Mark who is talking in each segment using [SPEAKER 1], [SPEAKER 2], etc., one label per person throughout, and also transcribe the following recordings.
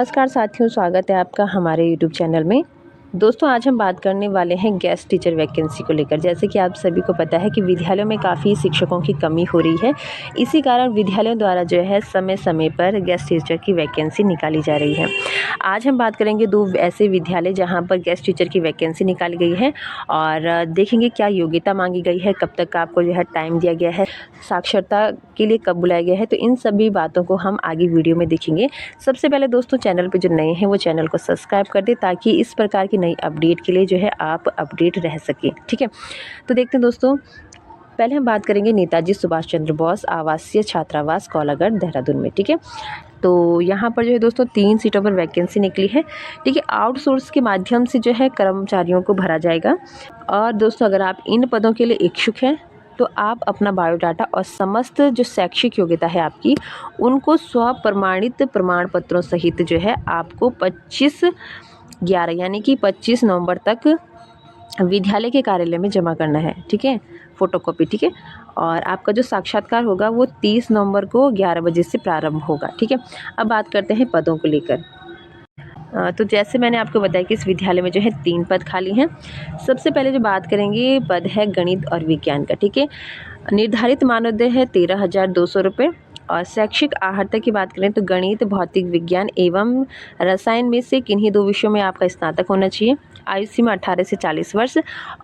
[SPEAKER 1] नमस्कार साथियों, स्वागत है आपका हमारे यूट्यूब चैनल में। दोस्तों, आज हम बात करने वाले हैं गेस्ट टीचर वैकेंसी को लेकर। जैसे कि आप सभी को पता है कि विद्यालयों में काफ़ी शिक्षकों की कमी हो रही है। इसी कारण विद्यालयों द्वारा जो है समय समय पर गेस्ट टीचर की वैकेंसी निकाली जा रही है। आज हम बात करेंगे 2 ऐसे विद्यालय जहां पर गेस्ट टीचर की वैकेंसी निकाली गई है और देखेंगे क्या योग्यता मांगी गई है, कब तक आपको जो है टाइम दिया गया है, साक्षरता के लिए कब बुलाया गया है। तो इन सभी बातों को हम आगे वीडियो में देखेंगे। सबसे पहले दोस्तों, चैनल पर जो नए हैं वो चैनल को सब्सक्राइब कर दें ताकि इस प्रकार की नई अपडेट के लिए जो है आप अपडेट रह सके। ठीक है, तो देखते हैं दोस्तों। पहले हम बात करेंगे नेताजी सुभाष चंद्र बोस आवासीय छात्रावास कौलागढ़ देहरादून में। ठीक है, तो यहाँ पर जो है दोस्तों 3 सीटों पर वैकेंसी निकली है। ठीक है, आउटसोर्स के माध्यम से जो है कर्मचारियों को भरा जाएगा। और दोस्तों, अगर आप इन पदों के लिए इच्छुक हैं तो आप अपना बायोडाटा और समस्त जो शैक्षिक योग्यता है आपकी, उनको स्वप्रमाणित प्रमाण पत्रों सहित जो है आपको 25/11 यानी कि 25 नवंबर तक विद्यालय के कार्यालय में जमा करना है। ठीक है, फ़ोटोकॉपी। ठीक है, और आपका जो साक्षात्कार होगा वो 30 नवंबर को 11 बजे से प्रारंभ होगा। ठीक है, अब बात करते हैं पदों को लेकर। तो जैसे मैंने आपको बताया कि इस विद्यालय में जो है 3 पद खाली हैं। सबसे पहले जो बात करेंगे पद है गणित और विज्ञान का। ठीक है, निर्धारित मानदेय है 13,200 रुपये। और शैक्षिक अर्हता की बात करें तो गणित, भौतिक विज्ञान एवं रसायन में से किन्हीं 2 विषयों में आपका स्नातक होना चाहिए। आयु सीमा 18 से 40 वर्ष।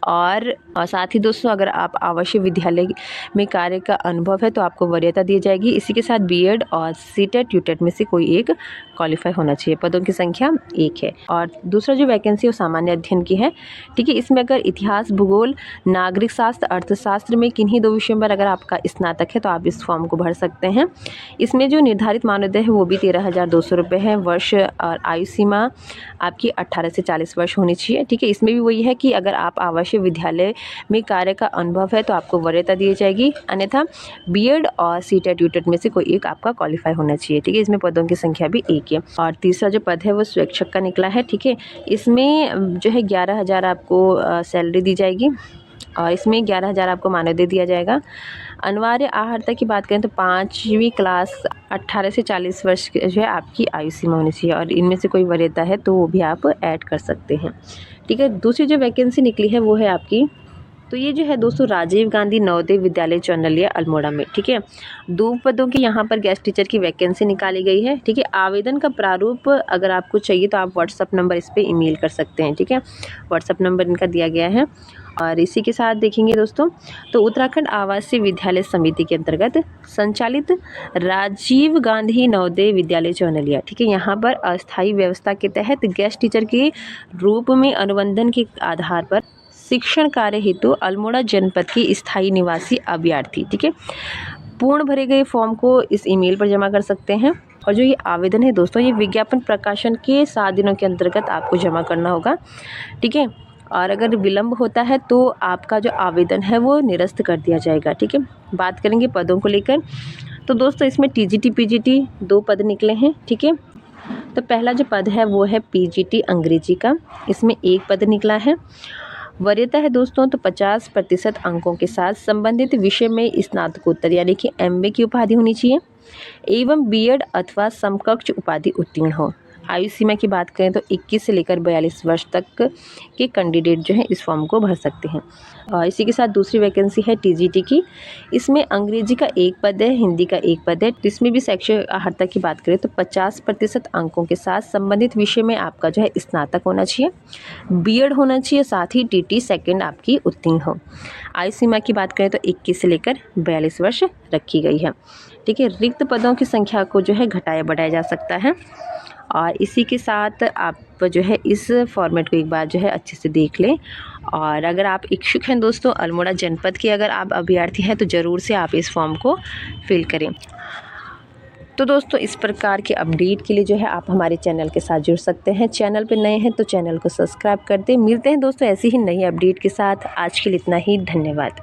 [SPEAKER 1] और साथ ही दोस्तों, अगर आप आवासीय विद्यालय में कार्य का अनुभव है तो आपको वरीयता दी जाएगी। इसी के साथ बीएड और सीटेट यूटेट में से कोई एक क्वालिफाई होना चाहिए। पदों की संख्या 1 है। और दूसरा जो वैकेंसी है वो सामान्य अध्ययन की है। ठीक है, इसमें अगर इतिहास, भूगोल, नागरिक शास्त्र, अर्थशास्त्र में किन्हीं 2 विषयों पर अगर आपका स्नातक है तो आप इस फॉर्म को भर सकते हैं। इसमें जो निर्धारित मानदेय है वो भी 13,200 रुपये है वर्ष। और आयु सीमा आपकी 18 से 40 वर्ष होनी चाहिए। ठीक है, इसमें भी वही है कि अगर आप आवासीय विद्यालय में कार्य का अनुभव है तो आपको वरीयता दी जाएगी, अन्यथा बीएड और सीटेट यूटेट में से कोई एक आपका क्वालिफाई होना चाहिए। ठीक है, इसमें पदों की संख्या भी 1 है। और तीसरा जो पद है वो शिक्षक का निकला है। ठीक है, इसमें जो है 11,000 आपको सैलरी दी जाएगी और इसमें 11,000 आपको मानदेय दिया जाएगा। अनिवार्य अर्हता की बात करें तो 5वीं क्लास, 18 से 40 वर्ष जो है आपकी आयु सीमा होनी चाहिए। और इनमें से कोई वरीयता है तो वो भी आप ऐड कर सकते हैं। ठीक है, दूसरी जो वैकेंसी निकली है वो है आपकी, तो ये जो है दोस्तों राजीव गांधी नवोदय विद्यालय चौनलिया अल्मोड़ा में। ठीक है, 2 पदों की यहाँ पर गेस्ट टीचर की वैकेंसी निकाली गई है। ठीक है, आवेदन का प्रारूप अगर आपको चाहिए तो आप व्हाट्सअप नंबर इस पर ईमेल कर सकते हैं। ठीक है, व्हाट्सअप नंबर इनका दिया गया है। और इसी के साथ देखेंगे दोस्तों, तो उत्तराखंड आवासीय विद्यालय समिति के अंतर्गत संचालित राजीव गांधी नवोदय विद्यालय चौनलिया। ठीक है, यहाँ पर अस्थायी व्यवस्था के तहत गेस्ट टीचर के रूप में अनुबंधन के आधार पर शिक्षण कार्य हेतु अल्मोड़ा जनपद के स्थायी निवासी अभ्यर्थी, ठीक है, पूर्ण भरे गए फॉर्म को इस ईमेल पर जमा कर सकते हैं। और जो ये आवेदन है दोस्तों, ये विज्ञापन प्रकाशन के 7 दिनों के अंतर्गत आपको जमा करना होगा। ठीक है, और अगर विलंब होता है तो आपका जो आवेदन है वो निरस्त कर दिया जाएगा। ठीक है, बात करेंगे पदों को लेकर। तो दोस्तों, इसमें टीजीटी पीजीटी 2 पद निकले हैं। ठीक है, तो पहला जो पद है वो है पीजीटी अंग्रेजी का, इसमें 1 पद निकला है। वरीयता है दोस्तों तो 50% अंकों के साथ संबंधित विषय में स्नातकोत्तर यानी कि एमए की उपाधि होनी चाहिए एवं बीएड अथवा समकक्ष उपाधि उत्तीर्ण हो। आयु सीमा की बात करें तो 21 से लेकर 42 वर्ष तक के कैंडिडेट जो है इस फॉर्म को भर सकते हैं। और इसी के साथ दूसरी वैकेंसी है टीजीटी की, इसमें अंग्रेजी का 1 पद है, हिंदी का 1 पद है। इसमें भी शैक्षिक अर्हता की बात करें तो 50% अंकों के साथ संबंधित विषय में आपका जो है स्नातक होना चाहिए, बीएड होना चाहिए, साथ ही टीटी सेकेंड आपकी उत्तीर्ण हो। आयु सीमा की बात करें तो 21 से लेकर 42 वर्ष रखी गई है। ठीक है, रिक्त पदों की संख्या को जो है घटाया बढ़ाया जा सकता है। और इसी के साथ आप जो है इस फॉर्मेट को एक बार जो है अच्छे से देख लें। और अगर आप इच्छुक हैं दोस्तों, अल्मोड़ा जनपद के अगर आप अभ्यर्थी हैं तो ज़रूर से आप इस फॉर्म को फिल करें। तो दोस्तों, इस प्रकार के अपडेट के लिए जो है आप हमारे चैनल के साथ जुड़ सकते हैं। चैनल पर नए हैं तो चैनल को सब्सक्राइब कर दें। मिलते हैं दोस्तों ऐसी ही नई अपडेट के साथ। आज के लिए इतना ही, धन्यवाद।